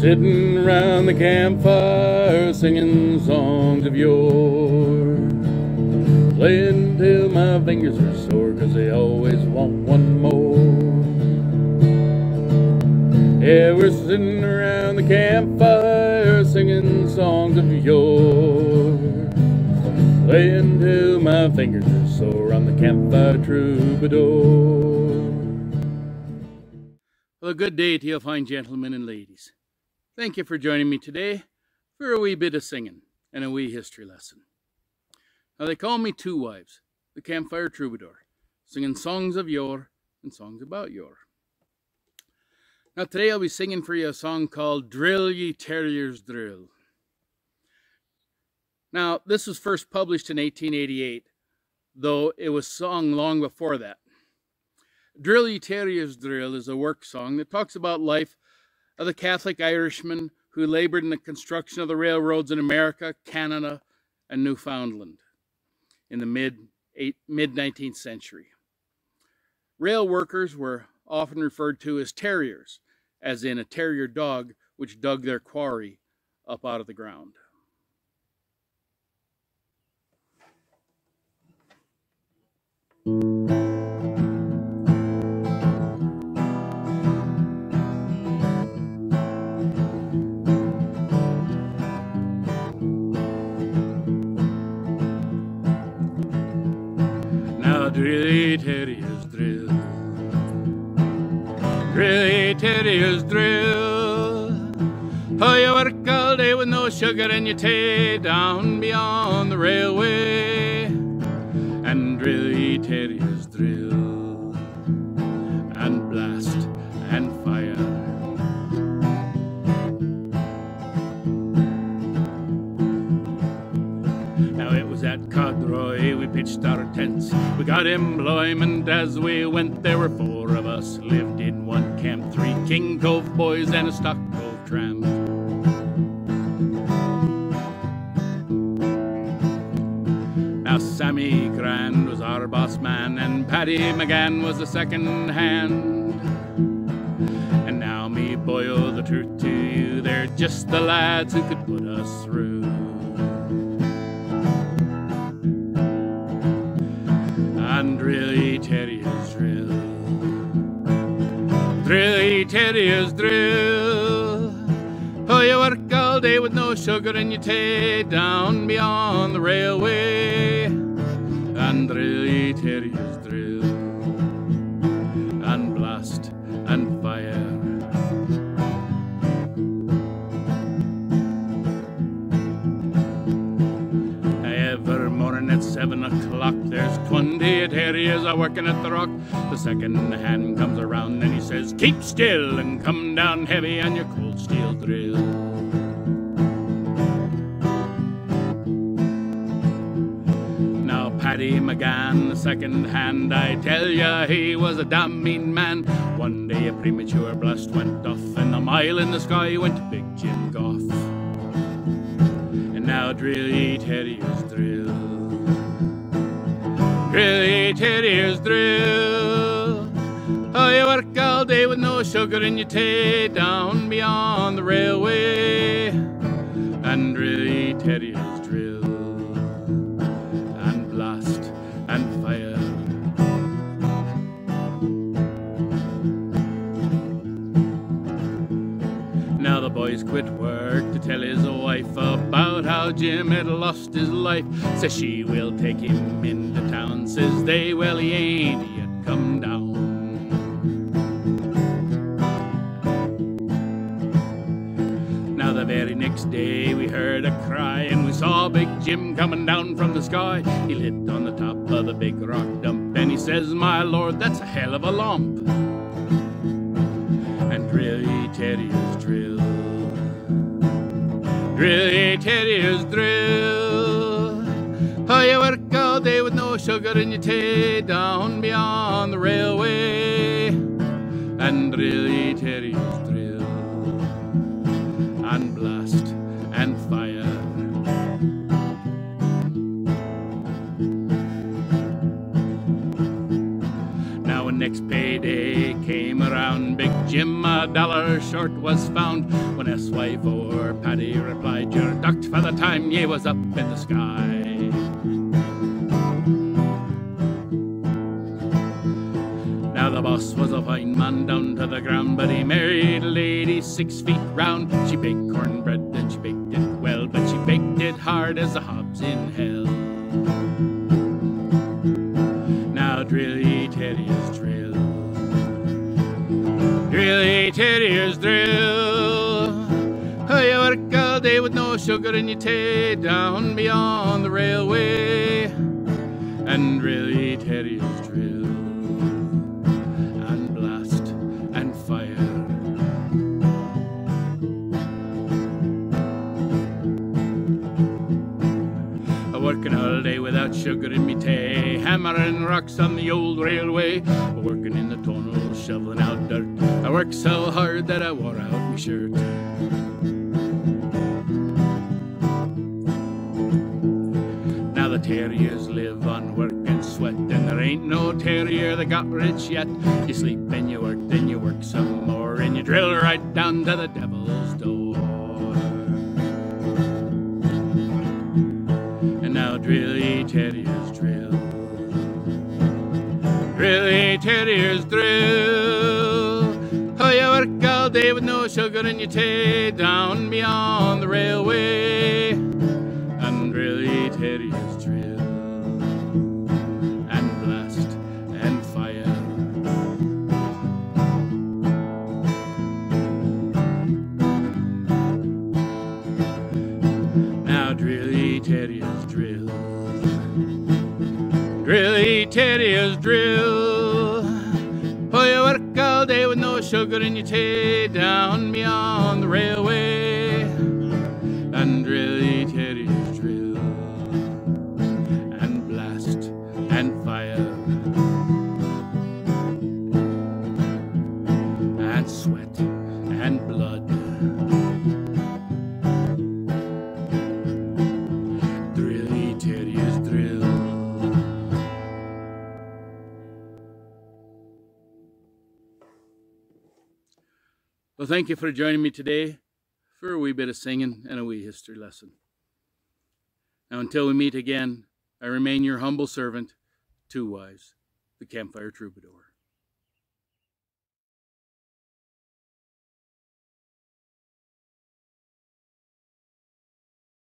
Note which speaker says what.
Speaker 1: sitting round the campfire singing songs of yore, playing till my fingers are sore 'cause they always want one more. Yeah, we're sitting around the campfire singing songs of yore, playing till my fingers are sore on the Campfire Troubadour. Well, a good day to you fine gentlemen and ladies. Thank you for joining me today for a wee bit of singing and a wee history lesson. Now, they call me Two Wives, the Campfire Troubadour, singing songs of yore and songs about yore. Now, today I'll be singing for you a song called Drill Ye Terriers Drill. Now, this was first published in 1888, though it was sung long before that. Drill Ye Tarriers Drill is a work song that talks about life of the Catholic Irishmen who labored in the construction of the railroads in America, Canada, and Newfoundland in the mid-19th century. Rail workers were often referred to as terriers, as in a terrier dog which dug their quarry up out of the ground. Now drill ye terriers drill, drill ye terriers drill. Oh, you work all day with no sugar and you take down beyond the railway. And drill ye terriers drill, and blast and fire. Now it was at Codroy we pitched our tents. We got employment as we went. There were 4 of us lived in one camp, 3 King Cove boys and a Stock Cove tramp. Now Sammy Grand was our boss man, and Paddy McGann was the second hand. And now me boy, oh the truth to you, they're just the lads who could put us through. And drill ye terriers drill, drill ye terriers drill. Oh, you work all day with no sugar and you take down beyond the railway. And drill ye terriers drill, and blast and fire. Every morning at 7 o'clock there's 20 terriers a working at the rock. The second hand comes around and he says, keep still and come down heavy on your cold steel drill. Now Paddy McGann, the second hand, I tell ya, he was a damn mean man. One day a premature blast went off, and a mile in the sky went Big Jim Goff. And now drill ye terriers drill, drill ye terriers drill. Oh, you work all day with no sugar and you take down beyond the railway. And drill ye terriers drill, and blast and fire. Now the boys quit work to tell his wife about how Jim had lost his life. Says she will take him into town. Says they, well, he ain't yet come down. Now the very next day we heard a cry, and we saw Big Jim coming down from the sky. He lit on the top of the big rock dump, and he says, my lord, that's a hell of a lump. And drill ye terriers drill, drill ye terriers drill. Oh, you work all day with no sugar and you take down beyond the railway. And drill ye terriers drill, and blast and fire. Now when next payday came around, Big Jim him $1 short was found, when S-wife or Paddy replied, "You're ducked for the time ye was up in the sky." Now the boss was a fine man down to the ground, but he married a lady 6 feet round. She baked cornbread and she baked it well, but she baked it hard as the hobs in hell. Now drill ye terriers drill, drill ye terriers drill. Oh, you work all day with no sugar in your tea down beyond the railway, and drill ye terriers drill, and blast and fire. Working all day without sugar in me tea, hammering rocks on the old railway, working in the tunnel, shoveling out dirt. I worked so hard that I wore out me shirt. Now the terriers live on work and sweat, and there ain't no terrier that got rich yet. You sleep and you work, then you work some more, and you drill right down to the devil's door. Now drill ye terriers drill, drill ye terriers drill. Oh, you work all day with no sugar in your tea down beyond the railway, and drill ye terriers drill, and blast and fire. Now drill ye terriers drill, drill ye terriers drill. Oh, you work all day with no sugar in your tea down beyond the railway, and drill ye terriers drill, and blast and fire, and sweat and blood. Drill ye terriers drill. Well, thank you for joining me today for a wee bit of singing and a wee history lesson. Now, until we meet again, I remain your humble servant, Two Wise, the Campfire Troubadour.